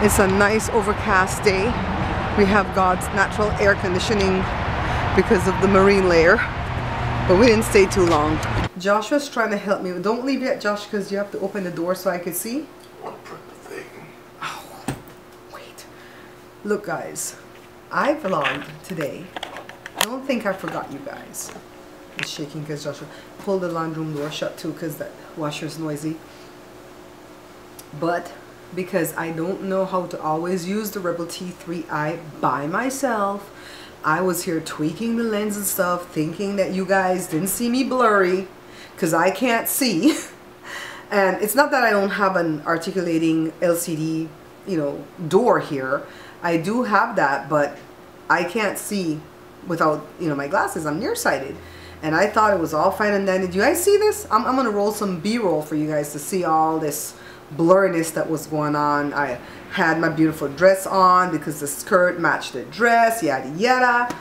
It's a nice overcast day. We have God's natural air conditioning because of the marine layer, but we didn't stay too long. Joshua's trying to help me. Don't leave yet, Josh, because you have to open the door so I can see. Oh, wait. Look, guys, I vlogged today. I don't think I forgot you guys. I'm shaking because Joshua pulled the laundry room door shut too because that washer's noisy. But because I don't know how to always use the Rebel T3i by myself, I was here tweaking the lens and stuff, thinking that you guys didn't see me blurry because I can't see. And it's not that I don't have an articulating LCD, you know, door here. I do have that, but I can't see without, you know, my glasses. I'm nearsighted. And I thought it was all fine and dandy. Do you guys see this? I'm going to roll some B-roll for you guys to see all this blurriness that was going on. I had my beautiful dress on because the skirt matched the dress, yada yada.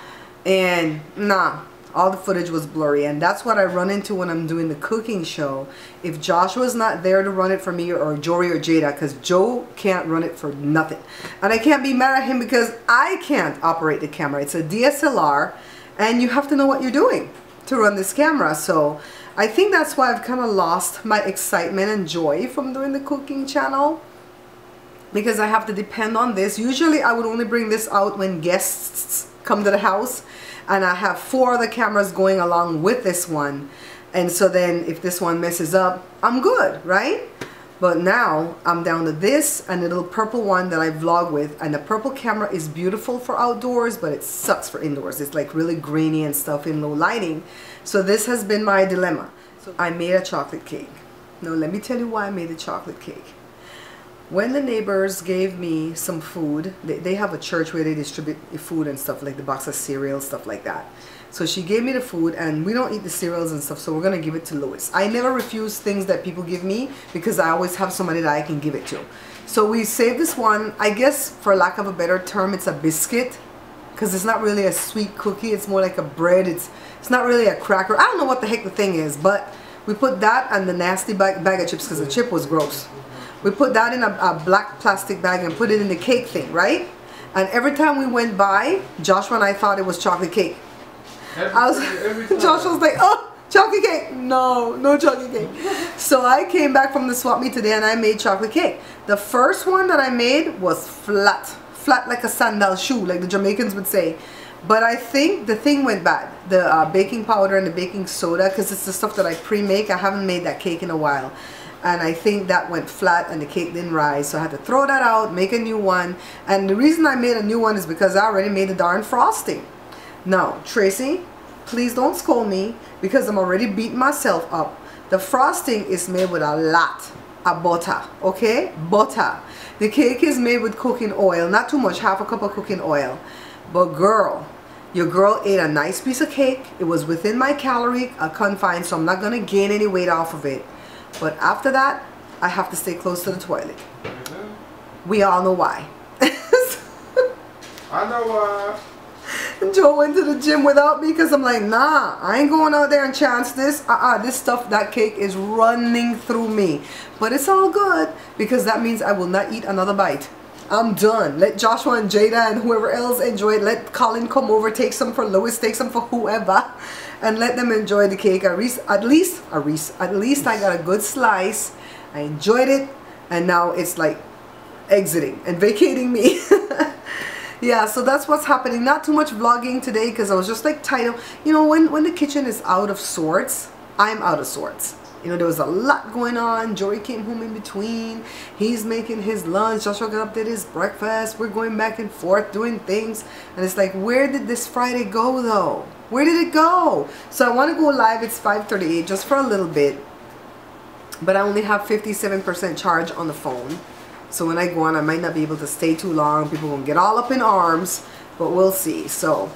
And nah, all the footage was blurry. And that's what I run into when I'm doing the cooking show. If Joshua's not there to run it for me, or Jory or Jada, because Joe can't run it for nothing. And I can't be mad at him because I can't operate the camera. It's a DSLR and you have to know what you're doing to run this camera. So I think that's why I've kind of lost my excitement and joy from doing the cooking channel, because I have to depend on this. Usually I would only bring this out when guests come to the house, and I have 4 other cameras going along with this one, and so then if this one messes up, I'm good, right? But now I'm down to this and the little purple one that I vlog with, and the purple camera is beautiful for outdoors, but it sucks for indoors. It's like really grainy and stuff in low lighting. So this has been my dilemma. So I made a chocolate cake. Now let me tell you why I made the chocolate cake. When the neighbors gave me some food, they have a church where they distribute food and stuff, like the box of cereal, stuff like that. So she gave me the food, and we don't eat the cereals and stuff, so we're going to give it to Lois. I never refuse things that people give me because I always have somebody that I can give it to. So we saved this one. I guess, for lack of a better term, it's a biscuit, because it's not really a sweet cookie. It's more like a bread. It's not really a cracker. I don't know what the heck the thing is, but we put that and the nasty bag of chips because the chip was gross. We put that in a black plastic bag and put it in the cake thing, right? And every time we went by, Joshua and I thought it was chocolate cake. Joshua was like, oh, chocolate cake. No, no chocolate cake. So I came back from the swap meet today and I made chocolate cake. The first one that I made was flat like a sandal shoe, like the Jamaicans would say. But I think the thing went bad. The baking powder and the baking soda, because it's the stuff that I pre-make. I haven't made that cake in a while. And I think that went flat and the cake didn't rise. So I had to throw that out, make a new one. And the reason I made a new one is because I already made the darn frosting. Now, Tracy, please don't scold me because I'm already beating myself up. The frosting is made with a lot of butter, okay? Butter. The cake is made with cooking oil, not too much, half a cup of cooking oil. But girl, your girl ate a nice piece of cake. It was within my calorie confines, so I'm not going to gain any weight off of it. But after that, I have to stay close to the toilet. We all know why. I know why. Joe went to the gym without me because I'm like, nah, I ain't going out there and chance this. This stuff, that cake is running through me. But it's all good because that means I will not eat another bite. I'm done. Let Joshua and Jada and whoever else enjoy it. Let Colin come over, take some for Lois, take some for whoever, and let them enjoy the cake. At least I got a good slice. I enjoyed it, and now it's like exiting and vacating me. Yeah, so that's what's happening. Not too much vlogging today because I was just like tired of, you know, when the kitchen is out of sorts, I'm out of sorts. You know, there was a lot going on. Jory came home in between. He's making his lunch. Joshua got up, did his breakfast. We're going back and forth doing things. And it's like, where did this Friday go though? Where did it go? So I want to go live. It's 5:38 just for a little bit. But I only have 57% charge on the phone. So when I go on, I might not be able to stay too long. People won't get all up in arms. But we'll see. So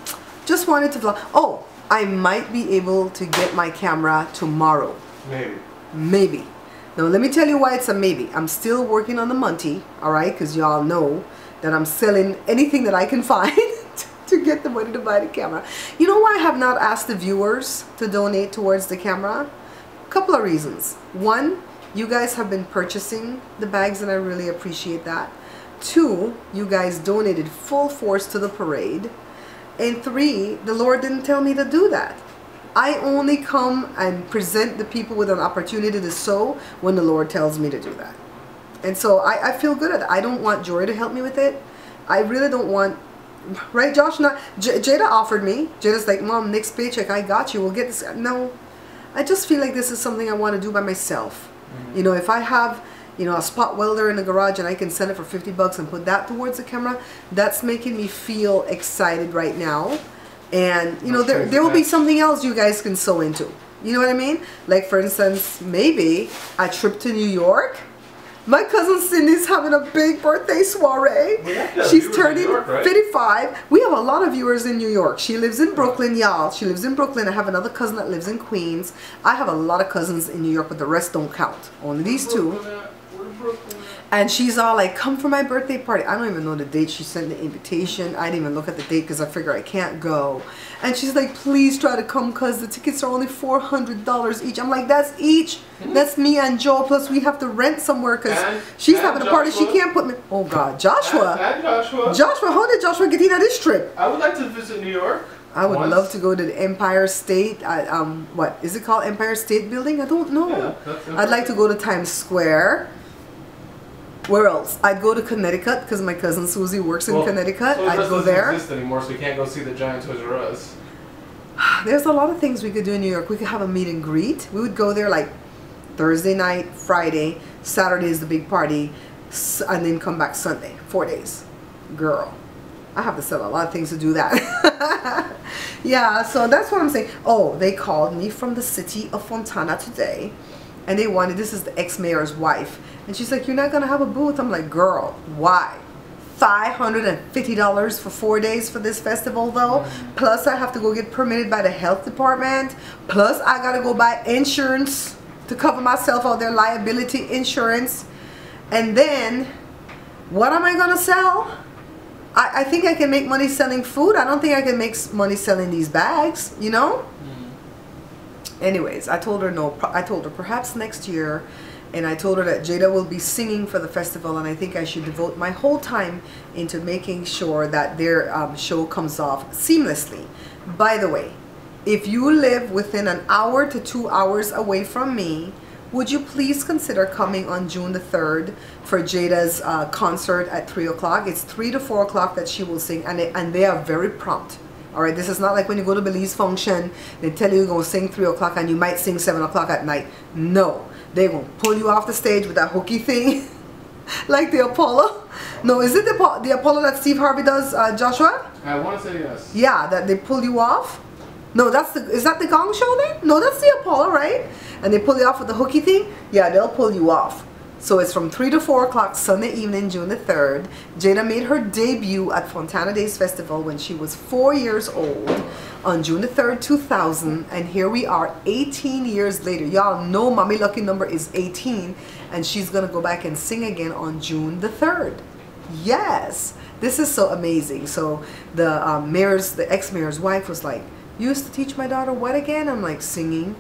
just wanted to vlog. Oh, I might be able to get my camera tomorrow. Maybe. Now let me tell you why it's a maybe. I'm still working on the Monty, alright, because y'all know that I'm selling anything that I can find to get the money to buy the camera. You know why I have not asked the viewers to donate towards the camera? A couple of reasons. One, you guys have been purchasing the bags and I really appreciate that. 2, you guys donated full force to the parade. And 3, the Lord didn't tell me to do that. I only come and present the people with an opportunity to sow when the Lord tells me to do that. And so I feel good at it. I don't want Jory to help me with it. I really don't want, right, Josh? Jada offered me. Jada's like, Mom, next paycheck, I got you. We'll get this. No, I just feel like this is something I want to do by myself. You know, if I have, you know, a spot welder in the garage and I can sell it for $50 and put that towards the camera, that's making me feel excited right now. And, you know, there will be something else you guys can sew into. You know what I mean? Like, for instance, maybe a trip to New York. My cousin Cindy's having a big birthday soiree. She's turning 55. We have a lot of viewers in New York. She lives in Brooklyn, y'all. She lives in Brooklyn. I have another cousin that lives in Queens. I have a lot of cousins in New York, but the rest don't count. Only these 2. And she's all like, come for my birthday party. I don't even know the date. She sent the invitation. I didn't even look at the date because I figure I can't go. And she's like, please try to come because the tickets are only $400 each. I'm like, that's each. That's me and Joe. Plus we have to rent somewhere because she's having a party. She can't put me. Oh God, Joshua. And Joshua. Joshua, how did Joshua get in on this trip? I would like to visit New York. I would love to go to the Empire State. What is it called? Empire State Building? I don't know. Yeah, I'd like to go to Times Square. Where else? I'd go to Connecticut because my cousin Susie works in Connecticut. So I'd go there. Doesn't exist anymore, so you can't go see the giant Toys R Us. There's a lot of things we could do in New York. We could have a meet and greet. We would go there like Thursday night, Friday, Saturday is the big party, and then come back Sunday. 4 days. Girl, I have to sell a lot of things to do that. Yeah, so that's what I'm saying. Oh, they called me from the city of Fontana today, and they wanted, this is the ex-mayor's wife, and she's like, you're not gonna have a booth? I'm like, girl, why? $550 for 4 days for this festival though, plus I have to go get permitted by the health department, plus I gotta go buy insurance to cover myself on their liability insurance, and then what am I gonna sell? I think I can make money selling food. I don't think I can make money selling these bags, you know? Anyways, I told her no. I told her perhaps next year, and I told her that Jada will be singing for the festival, and I think I should devote my whole time into making sure that their show comes off seamlessly. By the way, if you live within an hour to 2 hours away from me, would you please consider coming on June the 3rd for Jada's concert at 3 o'clock? It's 3 to 4 o'clock that she will sing, and they are very prompt. All right, this is not like when you go to Belize function, they tell you you're going to sing 3 o'clock and you might sing 7 o'clock at night. No, they're going to pull you off the stage with that hooky thing, like the Apollo. No, is it the Apollo that Steve Harvey does, Joshua? I want to say yes. Yeah, that they pull you off. No, is that the Gong Show then? No, that's the Apollo, right? And they pull you off with the hooky thing? Yeah, they'll pull you off. So it's from 3 to 4 o'clock Sunday evening, June the 3rd. Jada made her debut at Fontana Days Festival when she was 4 years old on June the 3rd, 2000. And here we are 18 years later. Y'all know Mommy Lucky number is 18. And she's going to go back and sing again on June the 3rd. Yes, this is so amazing. So the ex-mayor's wife was like, you used to teach my daughter what again? I'm like, singing.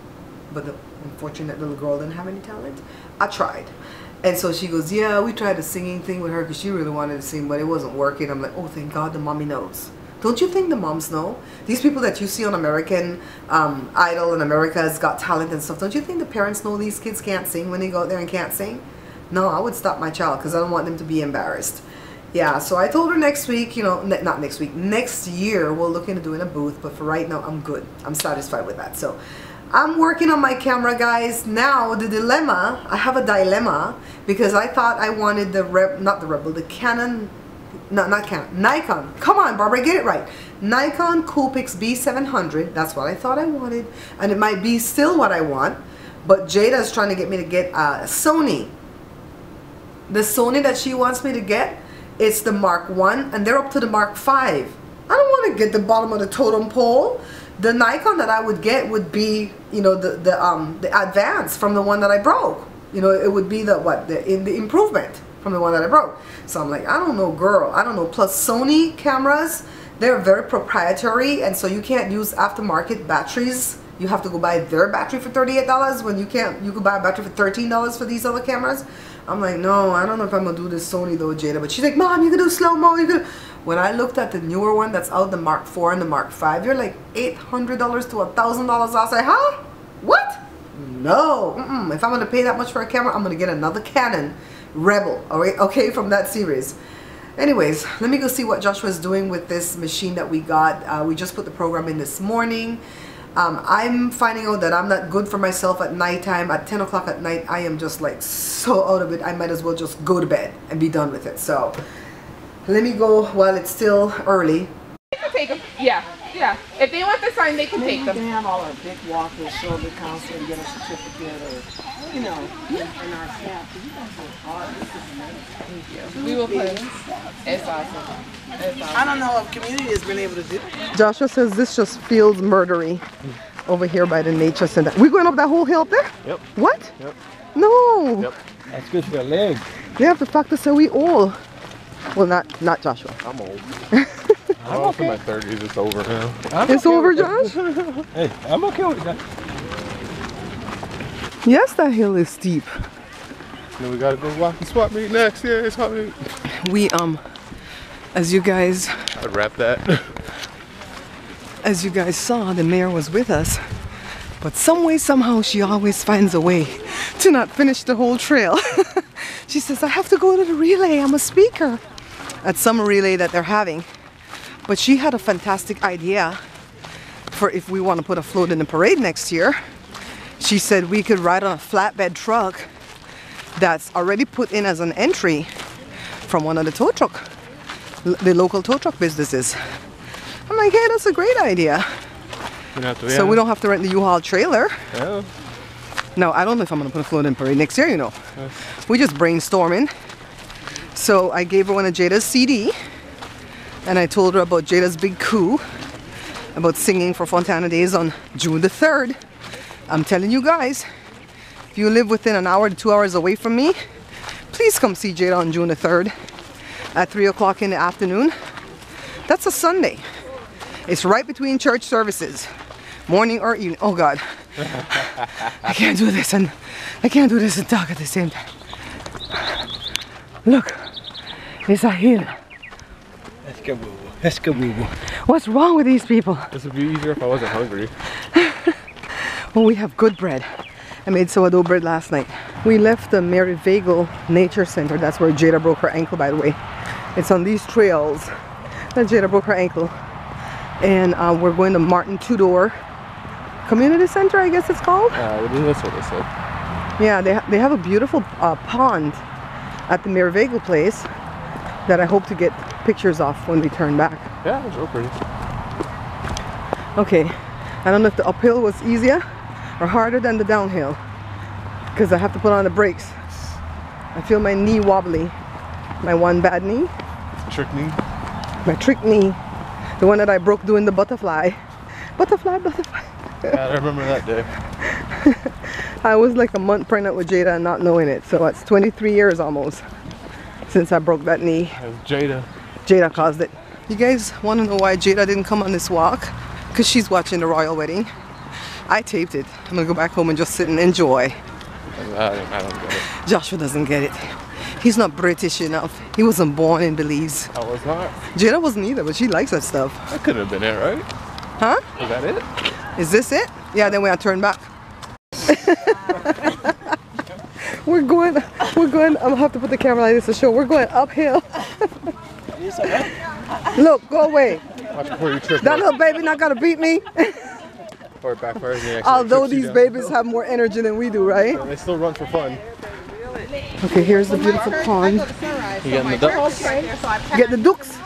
But the unfortunate little girl didn't have any talent. I tried. And so she goes, yeah, we tried the singing thing with her because she really wanted to sing, but it wasn't working. I'm like, oh, thank God the mommy knows. Don't you think the moms know? These people that you see on American Idol and America's Got Talent and stuff, don't you think the parents know these kids can't sing when they go out there and can't sing? No, I would stop my child because I don't want them to be embarrassed. Yeah, so I told her next week, you know, not next week, next year we'll look into doing a booth, but for right now I'm good. I'm satisfied with that. So I'm working on my camera, guys. Now the dilemma, I have a dilemma because I thought I wanted the Canon, no, not Canon, Nikon. Come on, Barbara, get it right. Nikon Coolpix B700. That's what I thought I wanted, and it might be still what I want. But Jada's trying to get me to get Sony. The Sony that she wants me to get, it's the Mark 1, and they're up to the Mark 5. I don't want to get the bottom of the totem pole. The Nikon that I would get would be, you know, the advance from the one that I broke. You know, it would be the improvement from the one that I broke. So I'm like, I don't know, girl. I don't know. Plus Sony cameras, they're very proprietary, and so you can't use aftermarket batteries you have to go buy their battery for $38 when you could buy a battery for $13 for these other cameras. I'm like, no, I don't know if I'm gonna do this Sony though, Jada. But she's like, Mom, you can do slow-mo, you can. When I looked at the newer one that's out, the Mark IV and the Mark V, you're like $800 to $1,000. I was like, huh? What? No. If I'm gonna pay that much for a camera, I'm gonna get another Canon Rebel, alright? Okay, from that series. Anyways, let me go see what Joshua's doing with this machine that we got. We just put the program in this morning. I'm finding out that I'm not good for myself at nighttime. At 10 o'clock at night, I am just like so out of it. I might as well just go to bed and be done with it. So let me go while it's still early. They can take them. Yeah. If they want the sign, they can take them. We can have all our big walkers show the council and get a certificate or, you know, in our staff. You guys are hard. This is amazing. Thank you. We will put it. It's awesome. It's awesome. I don't know if community has been able to do it. Joshua says this just feels murdery over here by the nature center. We're going up that whole hill up there? Yep. What? Yep. No. Yep. That's good for your leg. Yeah, the fact is, so we all. Well, not Joshua. I'm old. I'm also in my 30s. It's over now. It's over, Josh? Hey, I'm okay with that. Yes, that hill is steep. Then we gotta go walk the swap meet next. Yeah, it's swap meet. We, as you guys I'd wrap that. As you guys saw, the mayor was with us, but some way, somehow, she always finds a way to not finish the whole trail. She says, I have to go to the relay. I'm a speaker at some relay that they're having. But she had a fantastic idea for if we want to put a float in the parade next year. She said we could ride on a flatbed truck that's already put in as an entry from one of the local tow truck businesses. I'm like, hey, that's a great idea. So we don't have to rent the U-Haul trailer. Yeah. No, I don't know if I'm going to put a float in parade next year, you know. We just brainstorming. So I gave her one of Jada's CD. And I told her about Jada's big coup. About singing for Fontana Days on June the 3rd. I'm telling you guys, if you live within an hour to 2 hours away from me, please come see Jada on June the 3rd at 3 o'clock in the afternoon. That's a Sunday. It's right between church services, morning or evening. Oh God, I can't do this and talk at the same time. Look, it's a hill. Let's go, boo-boo. What's wrong with these people? This would be easier if I wasn't hungry. Well, we have good bread. I made sourdough bread last night. We left the Maryvale Nature Center. That's where Jada broke her ankle, by the way. It's on these trails that Jada broke her ankle. And we're going to Martin Tudor Community Center, I guess it's called. That's what they said. Yeah, they have a beautiful pond at the Maryvale place that I hope to get pictures of when we turn back. Yeah, it's real pretty. Okay, I don't know if the uphill was easier or harder than the downhill because I have to put on the brakes. I feel my knee wobbly. My one bad knee. Trick knee? My trick knee. The one that I broke doing the butterfly. Butterfly. Yeah, I remember that day. I was like a month pregnant with Jada and not knowing it. So that's 23 years almost since I broke that knee. It was Jada. Jada caused it. You guys want to know why Jada didn't come on this walk? Because she's watching the royal wedding. I taped it. I'm going to go back home and just sit and enjoy. I don't get it. Joshua doesn't get it. He's not British enough. He wasn't born in Belize. I was not. Jada wasn't either, but she likes that stuff. That could have been it, right? Huh? Is that it? Is this it? Yeah, then we have to turn back. We're going, I'm gonna have to put the camera like this to show. We're going uphill. Look, go away. Watch before you trip. That little baby not gonna beat me. Or it backfires and he actually Although trips you these down. babies have more energy than we do, right? They still run for fun. Okay, here's the beautiful pond. You getting the ducks? Get the ducks.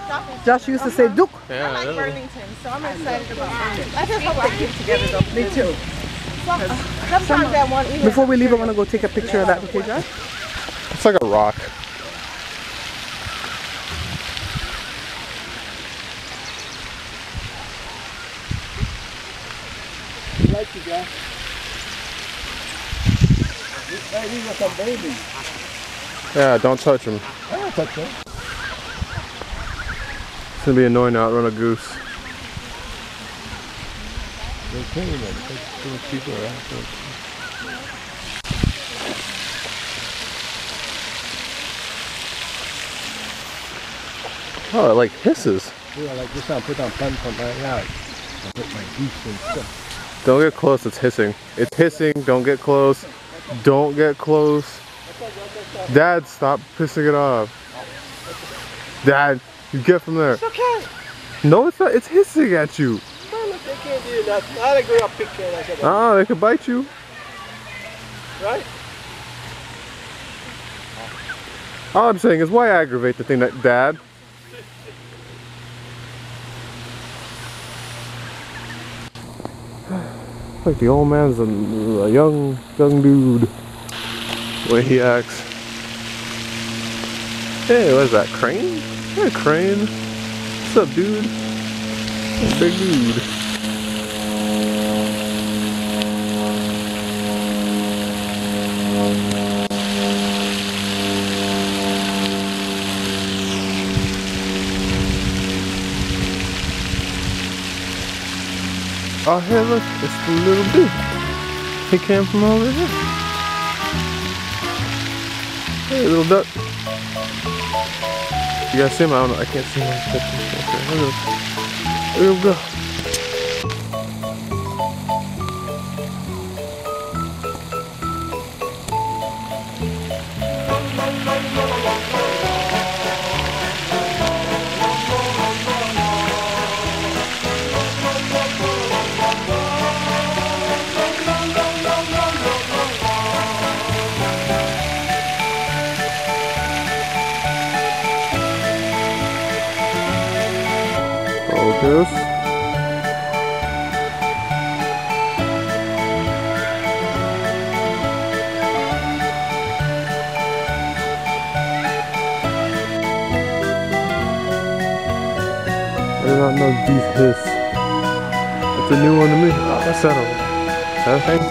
Josh used to say duck. Yeah, I know. Burlington, so I'm excited about Burlington. I just hope they keep together though. Me too. Sometimes that one even. Before we leave, I want to go take a picture of that, okay, Josh? It's like a rock. Like you guys. These are some babies. Yeah, don't touch them. I don't touch them. It's gonna be annoying to outrun a goose. The can't remember. There's so much people around. Oh, it like hisses. Yeah, like this I put on pants on my yard. I put my geese and stuff. Don't get close, it's hissing. It's hissing, don't get close. Don't get close. Dad, stop pissing it off. Dad, you get from there. It's okay. No, it's not. It's hissing at you. Man, look, they can't do that. I'll go up picture like that. Ah, they could bite you. Right? All I'm saying is, why aggravate the thing that Dad? Like the old man's a young dude. The way he acts. Hey, what is that? Crane? Hey, Crane. What's up, dude? Hey, big dude. Oh, hey, look, it's the little dude. He came from over here. Hey, little duck. You guys see him? I don't know. I can't see my picture. There we go. Focus. I did not know geese hiss. That's a new one to me. Oh, what's that over there? That thing?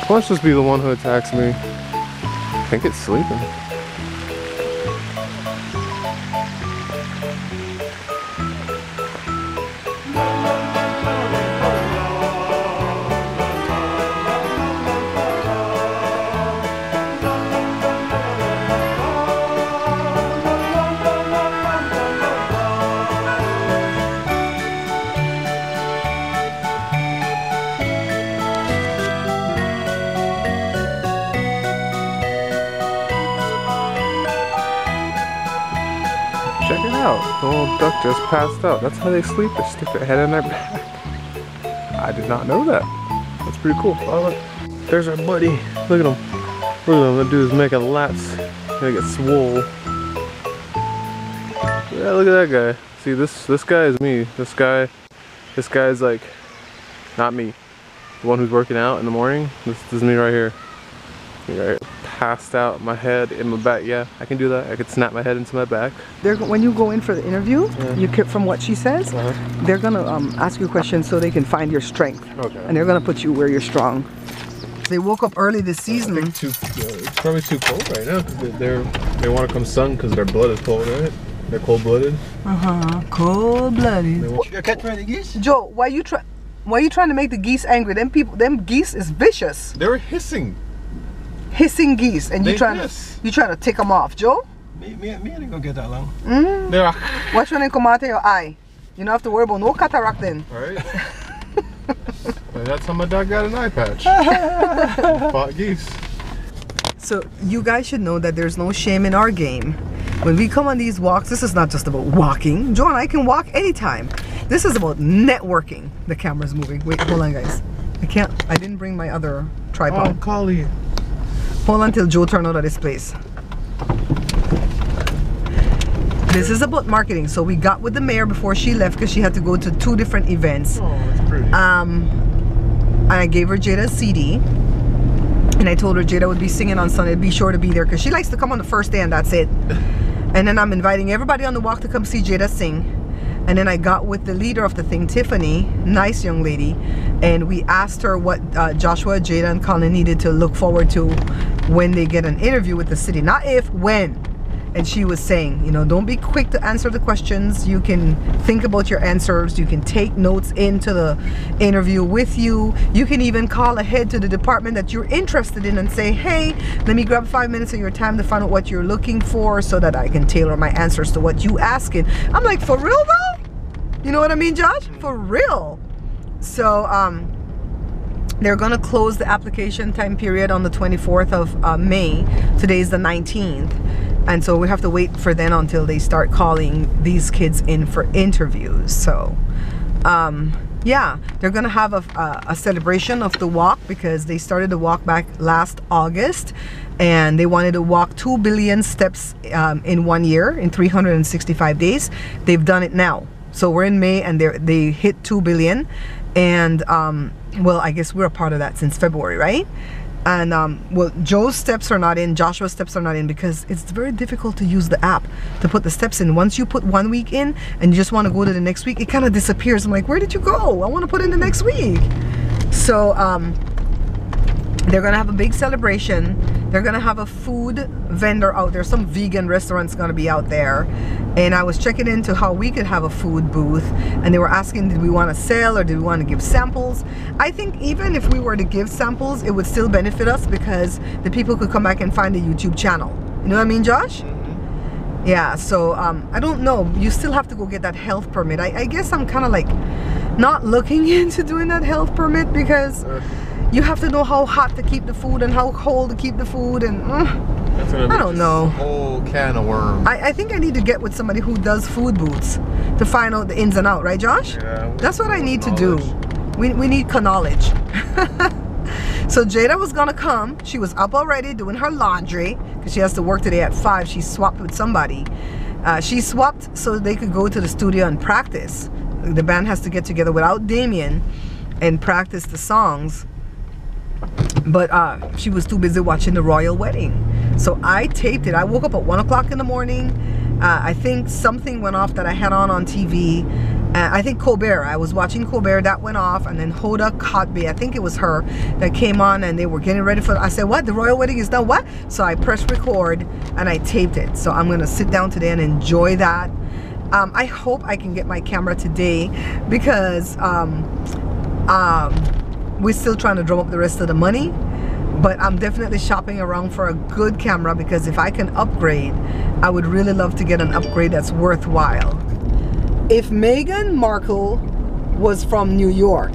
Watch this be the one who attacks me. I think it's sleeping. Check it out. The little duck just passed out. That's how they sleep. They stick their head in their back. I did not know that. That's pretty cool. Oh, look. There's our buddy. Look at him. Look at him. That dude's making lats. Gonna get swole. Yeah, look at that guy. See, this guy is me. This guy's like not me. The one who's working out in the morning. This is me right here. Me right here. Passed out, my head in my back. Yeah, I can do that. I could snap my head into my back. When you go in for the interview, you from what she says, they're gonna ask you questions so they can find your strength. Okay. And they're gonna put you where you're strong. They woke up early this season. I think it's probably too cold right now because they want to come sun because their blood is cold, right? They're cold-blooded. Cold-blooded. You catch the geese? Joe, why you trying to make the geese angry? Them geese is vicious. They were hissing. Hissing geese, and you trying to take them off, Joe? Me ain't gonna get that long. Yeah. Watch when they come out of your eye. You don't have to worry about no cataract then. Alright. Well, that's how my dog got an eye patch. Fought geese. So you guys should know that there's no shame in our game. When we come on these walks, this is not just about walking. Joe and I can walk anytime. This is about networking. The camera's moving. Wait, hold on, guys. I didn't bring my other tripod. Oh, Collie. Hold on till Joe turns out of this place. This is about marketing. So we got with the mayor before she left because she had to go to 2 different events. Oh, that's pretty. And I gave her Jada's CD. And I told her Jada would be singing on Sunday. Be sure to be there because she likes to come on the first day and that's it. And then I'm inviting everybody on the walk to come see Jada sing. And then I got with the leader of the thing, Tiffany, nice young lady, and we asked her what Joshua, Jada, and Colin needed to look forward to when they get an interview with the city. Not if, when. and she was saying, you know, don't be quick to answer the questions. You can think about your answers. You can take notes into the interview with you. You can even call ahead to the department that you're interested in and say, hey, let me grab 5 minutes of your time to find out what you're looking for so that I can tailor my answers to what you asking. I'm like, for real though? You know what I mean, Josh? For real. So they're gonna close the application time period on the 24th of May. Today's the 19th, and so we have to wait for then until they start calling these kids in for interviews. So yeah, they're gonna have a celebration of the walk because they started the walk back last August, and they wanted to walk 2 billion steps in 1 year, in 365 days. They've done it now. So we're in May and they hit 2 billion, and well, I guess we're a part of that since February, right? And well, Joe's steps are not in, Joshua's steps are not in because it's very difficult to use the app to put the steps in. Once you put 1 week in and you just want to go to the next week, it kind of disappears. I'm like, where did you go? I want to put in the next week. So they're gonna have a big celebration. They're gonna have a food vendor out there. Some vegan restaurants gonna be out there, and I was checking into how we could have a food booth, and they were asking, did we want to sell or did we want to give samples? I think even if we were to give samples, it would still benefit us because the people could come back and find the YouTube channel. You know what I mean, Josh? Yeah, so I don't know, you still have to go get that health permit. I guess I'm kind of like not looking into doing that health permit because you have to know how hot to keep the food and how cold to keep the food, and I don't know. Whole can of worms. I think I need to get with somebody who does food booths to find out the ins and out, right, Josh? Yeah, that's what I need to do. We need knowledge. So Jada was gonna come. She was up already doing her laundry because she has to work today at 5. She swapped with somebody. She swapped so they could go to the studio and practice. The band has to get together without Damien and practice the songs. But she was too busy watching the royal wedding. So I taped it. I woke up at 1 o'clock in the morning. I think something went off that I had on TV. I think Colbert. I was watching Colbert. That went off. And then Hoda Kotb, I think it was her, that came on and they were getting ready for it. I said, what? The royal wedding is done? What? So I pressed record and I taped it. So I'm going to sit down today and enjoy that. I hope I can get my camera today because we're still trying to drum up the rest of the money, but I'm definitely shopping around for a good camera because if I can upgrade, I would really love to get an upgrade that's worthwhile. If Meghan Markle was from New York,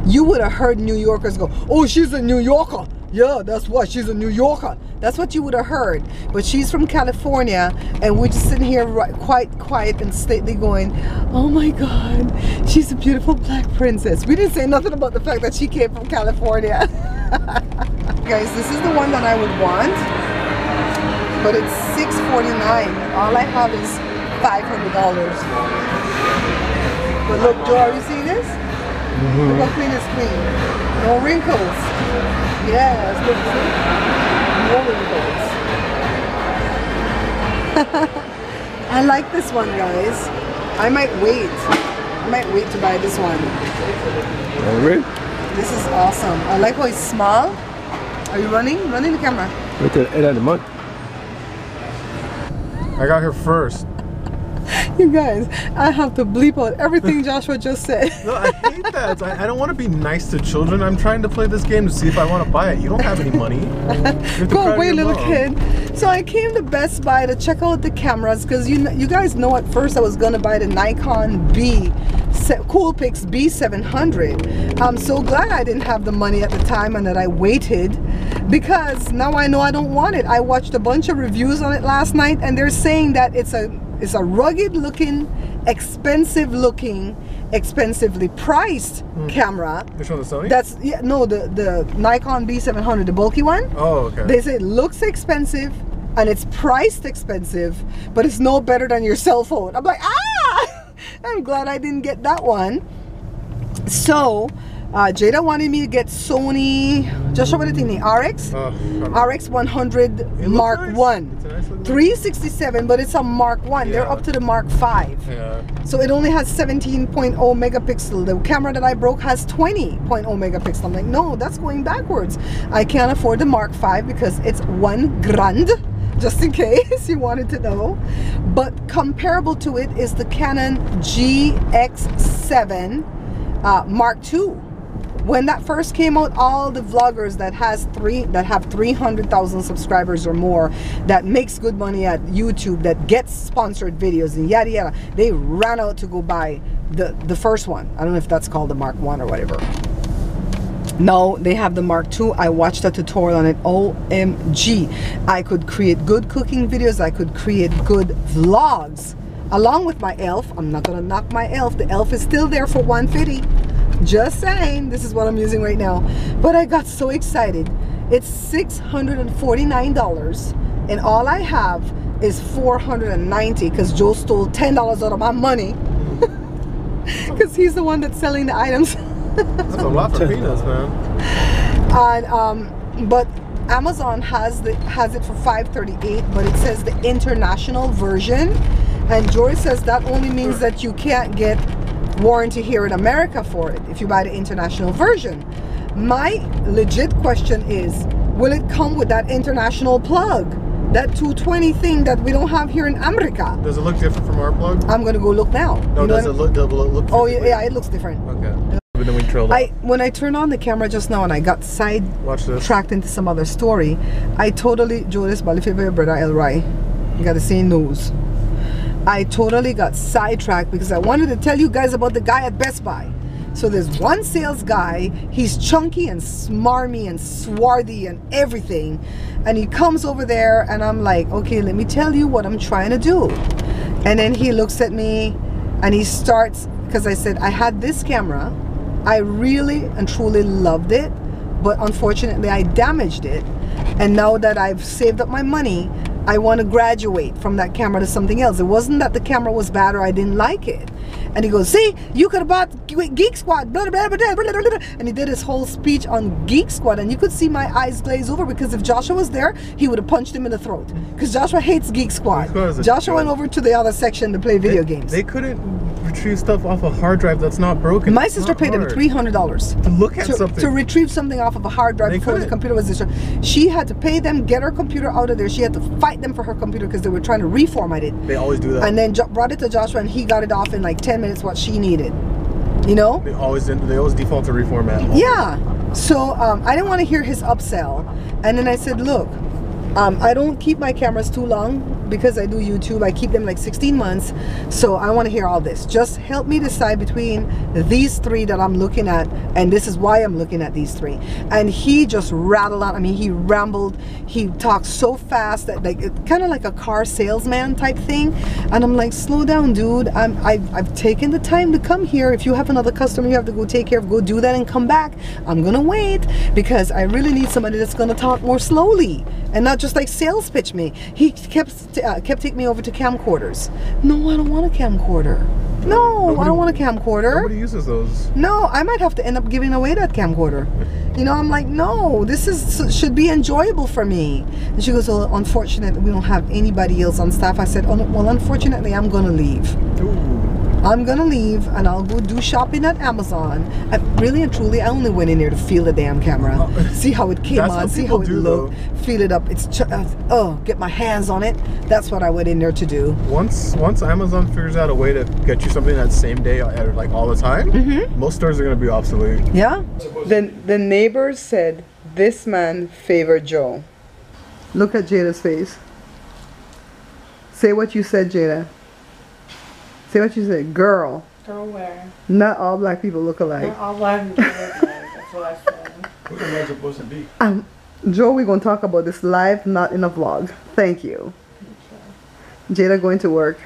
you would have heard New Yorkers go, oh, she's a New Yorker. Yeah, that's what, she's a New Yorker. That's what you would have heard. But she's from California, and we're just sitting here quite quiet and stately going, oh my God, she's a beautiful black princess. We didn't say nothing about the fact that she came from California. Guys, this is the one that I would want, but it's $649. All I have is $500. But look, Joe, are you seeing this? Look how clean it's clean. No wrinkles. Yes, look, see? No wrinkles. I like this one, guys. I might wait. I might wait to buy this one. Really? This is awesome. I like how it's small. Are you running? Running the camera. Wait till the end of the month. I got here first. You guys, I have to bleep out everything Joshua just said. No, I hate that. I don't want to be nice to children. I'm trying to play this game to see if I want to buy it. You don't have any money. Go away, little kid. So I came to Best Buy to check out the cameras because you guys know at first I was going to buy the Nikon Coolpix B700. I'm so glad I didn't have the money at the time and that I waited, because now I know I don't want it. I watched a bunch of reviews on it last night and they're saying that it's a rugged looking, expensive looking, expensively priced camera. Which one, the Sony? That's, yeah, no, the Nikon B700, the bulky one. Oh, okay. They say it looks expensive and it's priced expensive, but it's no better than your cell phone. I'm like, ah! I'm glad I didn't get that one. So Jada wanted me to get Sony, just what do you think, the RX? RX 100 Mark nice. 1. It's a nice 367, but it's a Mark 1. Yeah. They're up to the Mark 5. Yeah. So it only has 17.0 megapixel. The camera that I broke has 20.0 megapixel. I'm like, no, that's going backwards. I can't afford the Mark 5 because it's $1,000. just in case you wanted to know. But comparable to it is the Canon GX7 Mark II. When that first came out, all the vloggers that have 300,000 subscribers or more, that makes good money at YouTube, that gets sponsored videos and yada yada, they ran out to go buy the first one. I don't know if that's called the Mark I or whatever. No, they have the Mark II. I watched a tutorial on it. OMG. I could create good cooking videos. I could create good vlogs. Along with my elf. I'm not going to knock my elf. The elf is still there for $150. Just saying. This is what I'm using right now. But I got so excited. It's $649. And all I have is $490 because Joe stole $10 out of my money. Because he's the one that's selling the items. That's a lot for peanuts, man. And but Amazon has it for $538, but it says the international version, and George says that only means that you can't get warranty here in America for it if you buy the international version. My legit question is, will it come with that international plug, that 220 thing that we don't have here in America? Does it look different from our plug? I'm gonna go look now. No, does it look Oh yeah, it looks different. Okay. But then we trailed off. When I turned on the camera just now and I got sidetracked into some other story, I totally, Jonas, Balifever, brother Elroy, you gotta say news. I totally got sidetracked because I wanted to tell you guys about the guy at Best Buy. So there's one sales guy, he's chunky and smarmy and swarthy and everything. And he comes over there and I'm like, okay, let me tell you what I'm trying to do. And then he looks at me and he starts, because I said, I had this camera. I really and truly loved it, but unfortunately I damaged it. And now that I've saved up my money, I want to graduate from that camera to something else. It wasn't that the camera was bad or I didn't like it. And he goes, see, you could have bought Geek Squad, blah, blah, blah, blah, blah, blah, blah. And he did his whole speech on Geek Squad, and you could see my eyes glaze over, because if Joshua was there, he would have punched him in the throat. Because Joshua hates Geek Squad. Joshua went over to the other section to play video games. They couldn't retrieve stuff off a hard drive that's not broken. My sister paid him $300 to look at something. To retrieve something off of a hard drive before the computer was destroyed. She had to pay them, get her computer out of there. She had to fight them for her computer because they were trying to reformat it. They always do that. And then brought it to Joshua, and he got it off in like 10 minutes what she needed. You know? They always default to reformat. Yeah. So I didn't want to hear his upsell. And then I said, look, I don't keep my cameras too long because I do YouTube. I keep them like 16 months. So I want to hear all this. Just help me decide between these three that I'm looking at, and this is why I'm looking at these three. And he just rattled on. I mean, he rambled. He talked so fast that like kind of like a car salesman type thing. And I'm like, slow down, dude. I've taken the time to come here. If you have another customer you have to go take care of, go do that and come back. I'm gonna wait because I really need somebody that's gonna talk more slowly and not just like sales pitch me. He kept taking me over to camcorders. No, I don't want a camcorder. No, I don't want a camcorder. Nobody uses those. No, I might have to end up giving away that camcorder. You know, I'm like, no, this should be enjoyable for me. And she goes, well, unfortunately, we don't have anybody else on staff. I said, oh, well, unfortunately, I'm gonna leave. Ooh. I'm gonna leave and I'll go do shopping at Amazon. Really and truly, I only went in there to feel the damn camera, see how it came on, see how it looked, feel it up. Get my hands on it. That's what I went in there to do. Once Amazon figures out a way to get you something that same day, like all the time, most stores are gonna be obsolete. Yeah. Then the neighbors said this man favored Joe. Look at Jada's face. Say what you said, Jada. Say what you said, girl. Girl where? Not all black people look alike. Not all black people look alike. That's what I said. What am I supposed to be? Joe, we're going to talk about this live, not in a vlog. Thank you. Okay. Jada going to work.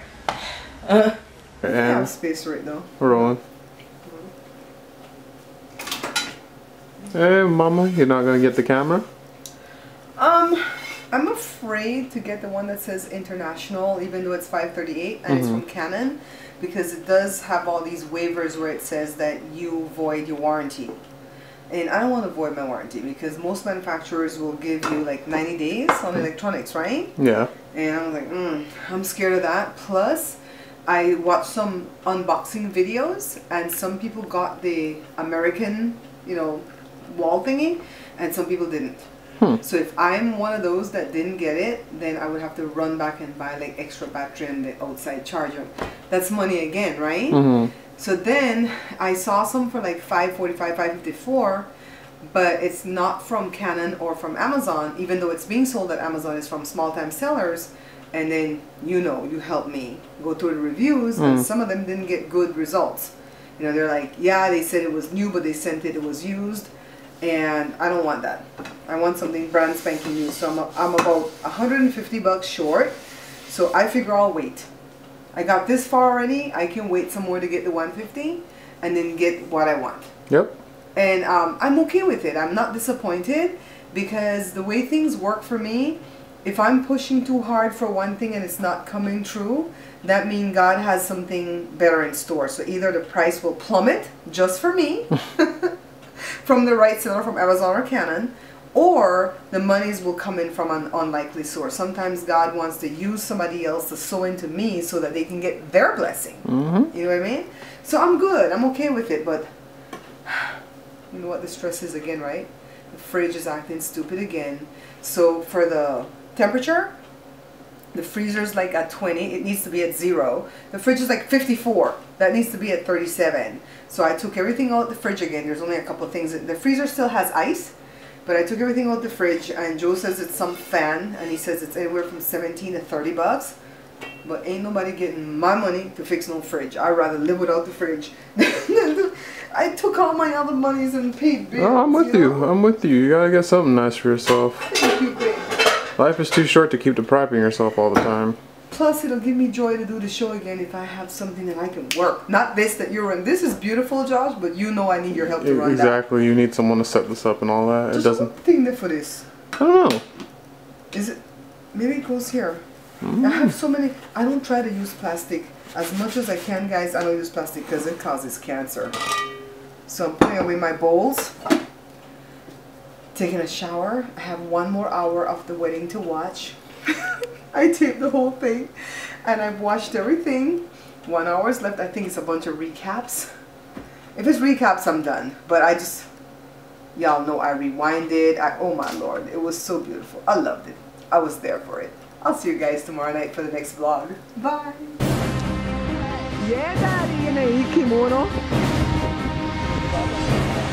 And have space right now. We're rolling. Hey, mama, you're not going to get the camera? I'm afraid to get the one that says international, even though it's $538 and it's from Canon, because it does have all these waivers where it says that you void your warranty. And I don't want to void my warranty because most manufacturers will give you like 90 days on electronics, right? Yeah. And I'm like, I'm scared of that. Plus, I watched some unboxing videos and some people got the American, you know, wall thingy and some people didn't. So if I'm one of those that didn't get it, then I would have to run back and buy like extra battery and the outside charger. That's money again, right? So then I saw some for like $545, $554, but it's not from Canon or from Amazon, even though it's being sold at Amazon. It's from small time sellers. And then, you know, you help me go through the reviews, and some of them didn't get good results. You know, they're like, yeah, they said it was new, but they sent it was used. And I don't want that. I want something brand spanking new. So I'm about $150 short. So I figure I'll wait. I got this far already. I can wait some more to get the 150 and then get what I want. Yep. And I'm okay with it. I'm not disappointed, because the way things work for me, if I'm pushing too hard for one thing and it's not coming true, that means God has something better in store. So either the price will plummet just for me from the right seller, from Amazon or Canon, or the monies will come in from an unlikely source. Sometimes God wants to use somebody else to sow into me so that they can get their blessing. You know what I mean? So I'm good. I'm okay with it. But you know what the stress is again, right? The fridge is acting stupid again. So for the temperature, the freezer's like at 20. It needs to be at 0. The fridge is like 54. That needs to be at 37. So I took everything out the fridge again. There's only a couple of things. The freezer still has ice, but I took everything out the fridge, and Joe says it's some fan, and he says it's anywhere from 17 to 30 bucks. But ain't nobody getting my money to fix no fridge. I'd rather live without the fridge. I took all my other monies and paid bills. Oh, I'm with you. I'm with you. You gotta get something nice for yourself. Thank you, babe. Life is too short to keep depriving yourself all the time. Plus, it'll give me joy to do the show again if I have something that I can work. Not this that you're in. This is beautiful, Josh, but you know I need your help to run that. Exactly. You need someone to set this up and all that. Just It doesn't. one thing for this. I don't know. Is it? Maybe it goes here. I have so many. I don't try to use plastic as much as I can, guys. I don't use plastic because it causes cancer. So I'm putting away my bowls. Taking a shower. I have 1 more hour of the wedding to watch. I taped the whole thing, and I've watched everything. 1 hour's left. I think it's a bunch of recaps. If it's recaps, I'm done. But I just, y'all know I rewinded. Oh my Lord, it was so beautiful. I loved it. I was there for it. I'll see you guys tomorrow night for the next vlog. Bye. Yeah, Daddy, in a kimono.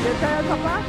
¿Qué tal, papá?